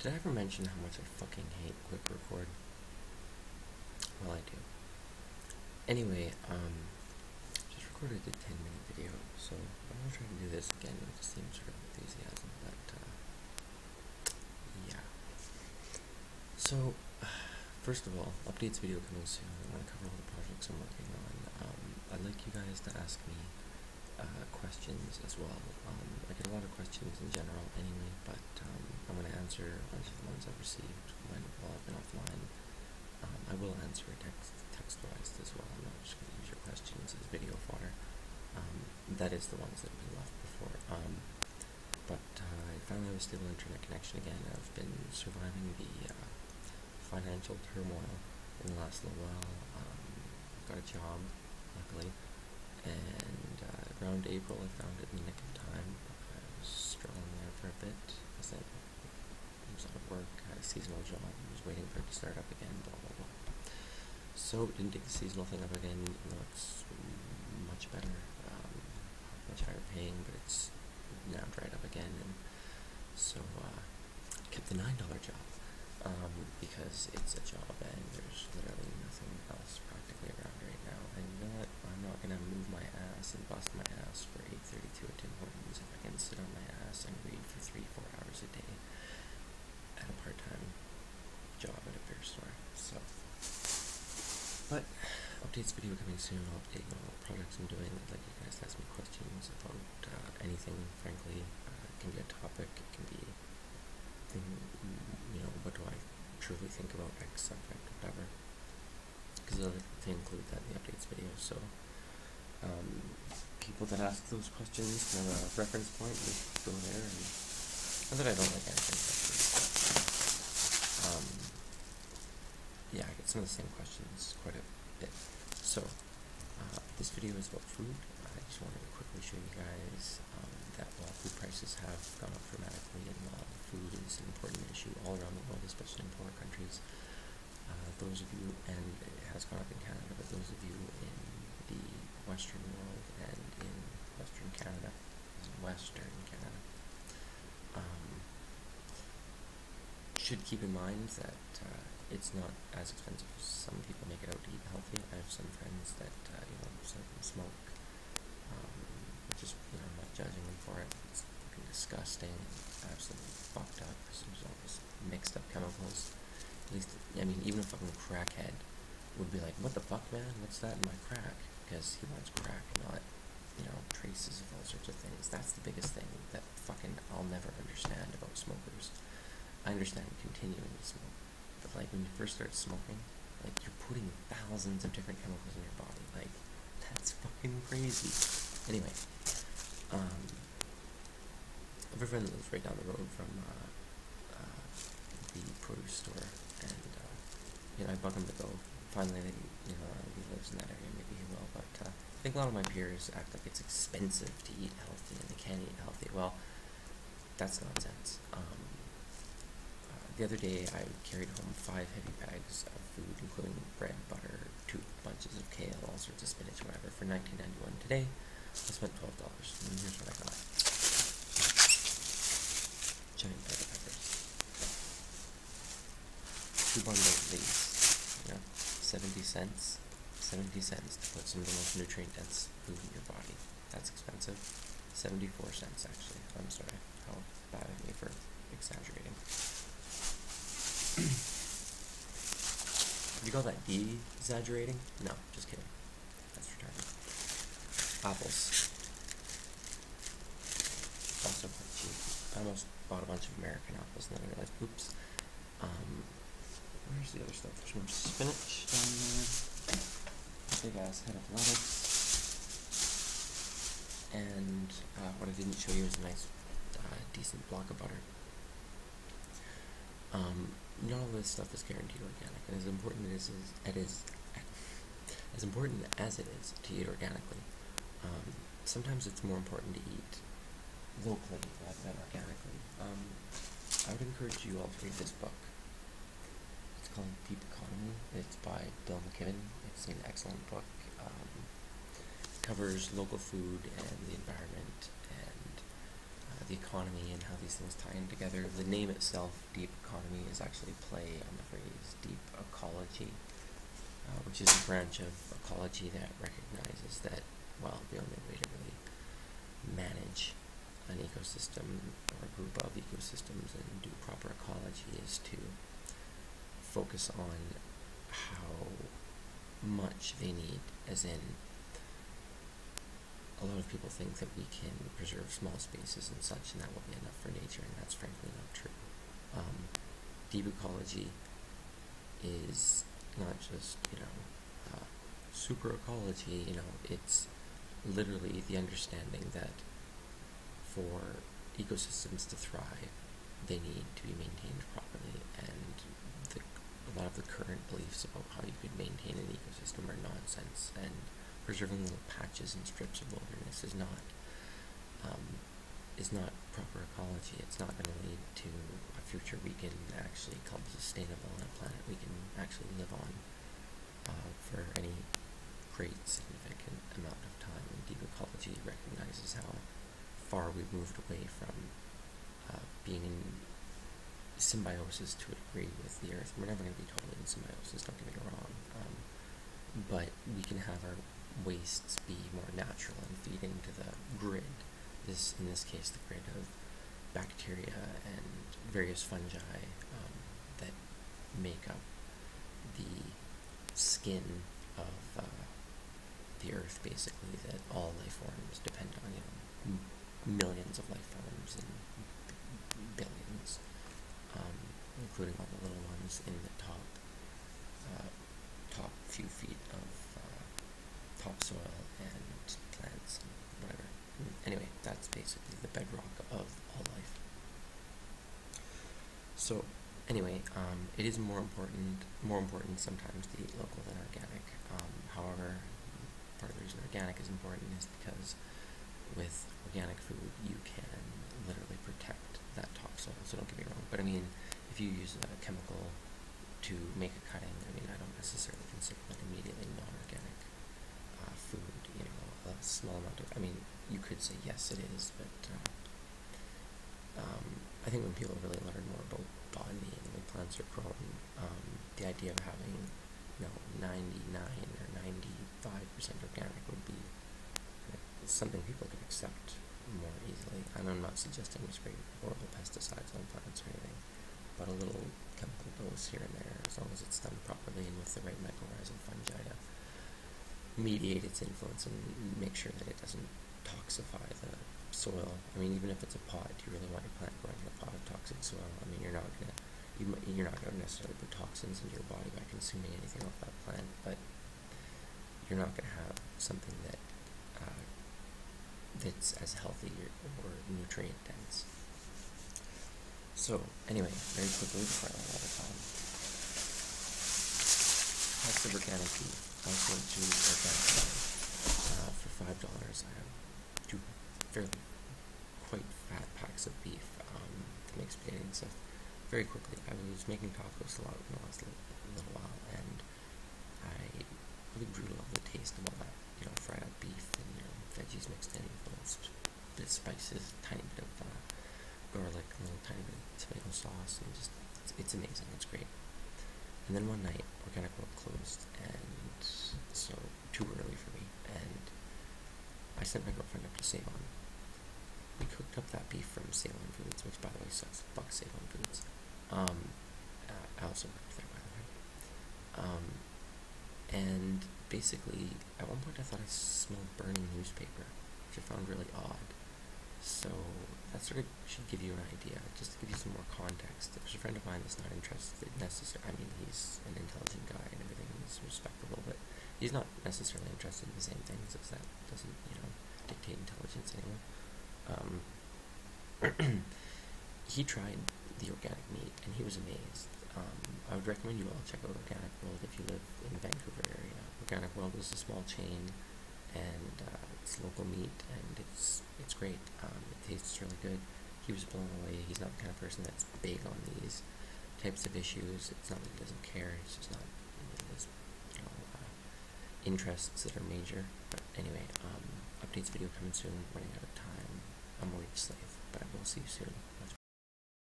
Did I ever mention how much I fucking hate quick record? Well, I do. Anyway, just recorded a 10-minute video, so I'm gonna try to do this again with the same sort of enthusiasm, but, yeah. So, first of all, updates video coming soon. I want to cover all the projects I'm working on. I'd like you guys to ask me questions as well. I get a lot of questions in general anyway, but I'm going to answer a bunch of the ones I've received while I've been offline. I will answer text-wise as well. I'm not just going to use your questions as video fodder. That is the ones that have been left before. But I finally have a stable internet connection again. I've been surviving the financial turmoil in the last little while. I've got a job, luckily, and around April I found it in the nick of time. I was struggling there for a bit because I was out of work, had a seasonal job, and was waiting for it to start up again, blah blah blah. So didn't take the seasonal thing up again, even though it's much better, much higher paying, but it's now dried up again, and so kept the $9 job. Because it's a job and there's literally nothing else practically around right now. And you know what? I'm not gonna move my ass and bust my ass for 8:32 at Tim Hortons if I can sit on my ass and read for 3-4 hours a day at a part-time job at a beer store. So, but updates video coming soon. I'll update you on what projects I'm doing. I'd like you guys to ask me questions about anything. Frankly, it can be a topic. It can be what do I truly think about X subject, whatever, because I'll include that in the updates video, so people that ask those questions can have a reference point, just go there, and not that I don't like answering questions, but yeah, I get some of the same questions quite a bit. So this video is about food. I just wanted to quickly show you guys that while food prices have gone up dramatically, and while food is an important issue all around the world, especially in poorer countries, those of you, and it has gone up in Canada, but those of you in the Western world and in Western Canada, should keep in mind that it's not as expensive as some people make it out to eat healthy. I have some friends that smoke, which is, I'm not judging them for it. It's fucking disgusting, absolutely fucked up, because there's all this mixed up chemicals. At least, even a fucking crackhead would be like, what the fuck, man, what's that in my crack? Because he wants crack, not, traces of all sorts of things. That's the biggest thing that fucking I'll never understand about smokers. I understand continuing to smoke, but when you first start smoking, you're putting thousands of different chemicals in your body, that's fucking crazy. Anyway, I have a friend that lives right down the road from the produce store, and I bug him to go. Finally, he lives in that area, maybe he will, but I think a lot of my peers act like it's expensive to eat healthy, and they can't eat healthy. Well, that's nonsense. The other day, I carried home 5 heavy bags of food, including bread, butter, 2 bunches of kale, all sorts of spinach, whatever, for $19.91. Today, I spent $12, and here's what I got. Giant bag of peppers. 2 bundles of these, 70 cents. 70 cents to put some of the most nutrient-dense food in your body. That's expensive. 74 cents, actually. I'm sorry. How bad of me for exaggerating. Would you call that de-exaggerating? No, just kidding. That's retarded. Apples. Also quite cheap. I almost bought a bunch of American apples and then I realized, oops. Where's the other stuff? There's more spinach down there. Big ass head of lettuce. And what I didn't show you is a nice, decent block of butter. Not all this stuff is guaranteed organic, and as important as it is to eat organically, sometimes it's more important to eat locally rather than organically. I would encourage you all to read this book. It's called Deep Economy. It's by Bill McKibben. It's an excellent book. Covers local food and the environment and the economy and how these things tie in together. The name itself, deep economy, is actually play on the phrase deep ecology, which is a branch of ecology that recognizes that, well, the only way to really manage an ecosystem or a group of ecosystems and do proper ecology is to focus on how much they need, as in, a lot of people think that we can preserve small spaces and such, and that will be enough for nature, and that's frankly not true. Deep ecology is not just, super ecology, it's literally the understanding that for ecosystems to thrive, they need to be maintained properly, and a lot of the current beliefs about how you could maintain an ecosystem are nonsense, and preserving little patches and strips of wilderness is not proper ecology. It's not going to lead to a future we can actually call sustainable on a planet we can actually live on for any great significant amount of time. And deep ecology recognizes how far we've moved away from being in symbiosis to a degree with the Earth. We're never going to be totally in symbiosis, don't get me wrong, but we can have our wastes be more natural and feed into the grid. In this case, the grid of bacteria and various fungi that make up the skin of the Earth, basically, that all life forms depend on. Millions of life forms and billions, including all the little ones in the top few feet of topsoil and plants and whatever. Anyway, that's basically the bedrock of all life. So, anyway, it is more important sometimes to eat local than organic. However, part of the reason organic is important is because with organic food, you can literally protect that topsoil. So don't get me wrong, but I mean, if you use a chemical to make a cutting, I don't necessarily consider that immediately non-organic food. A small amount of, you could say yes, it is, but I think when people really learn more about botany and the way plants are grown, the idea of having 99 or 95% organic would be something people can accept more easily. And I'm not suggesting we spray horrible pesticides on plants or anything, but a little chemical dose here and there, as long as it's done properly and with the right mycorrhizal fungi to mediate its influence and make sure that it doesn't toxify the soil. Even if it's a pot, do you really want your plant growing in a pot of toxic soil? You're not gonna necessarily put toxins into your body by consuming anything off that plant, but you're not gonna have something that's as healthy or nutrient dense. So anyway, very quickly before I run out of time, packs of organic beef. I also went to organic butter. For $5, I have two quite fat packs of beef to make spaghetti and stuff. Very quickly, I was making tacos a lot in the last little while, and I really grew to love the taste of all that, fried up beef and veggies mixed in, a little bit of spices, tiny bit of garlic, a little tiny bit of tomato sauce, and just it's amazing. It's great. And then one night, Organic World closed, and so too early for me, and I sent my girlfriend up to Save-On. We cooked up that beef from Save-On Foods, which, by the way, sucks. Fuck Save-On Foods. I also worked there, by the way. And basically, at one point I thought I smelled burning newspaper, which I found really odd. So that sort of should give you an idea, just to give you some more context. There's a friend of mine that's not interested necessarily. He's an intelligent guy and everything, he's respectable, but he's not necessarily interested in the same things, as that doesn't, dictate intelligence anymore. He tried the organic meat, and he was amazed. I would recommend you all check out Organic World if you live in the Vancouver area. Organic World is a small chain, and it's local meat, and it's great. It tastes really good. He was blown away. He's not the kind of person that's big on these types of issues. It's not that he doesn't care. It's just not his interests that are major. But anyway, updates video coming soon. Running out of time. I'm a wage slave. but I will see you soon.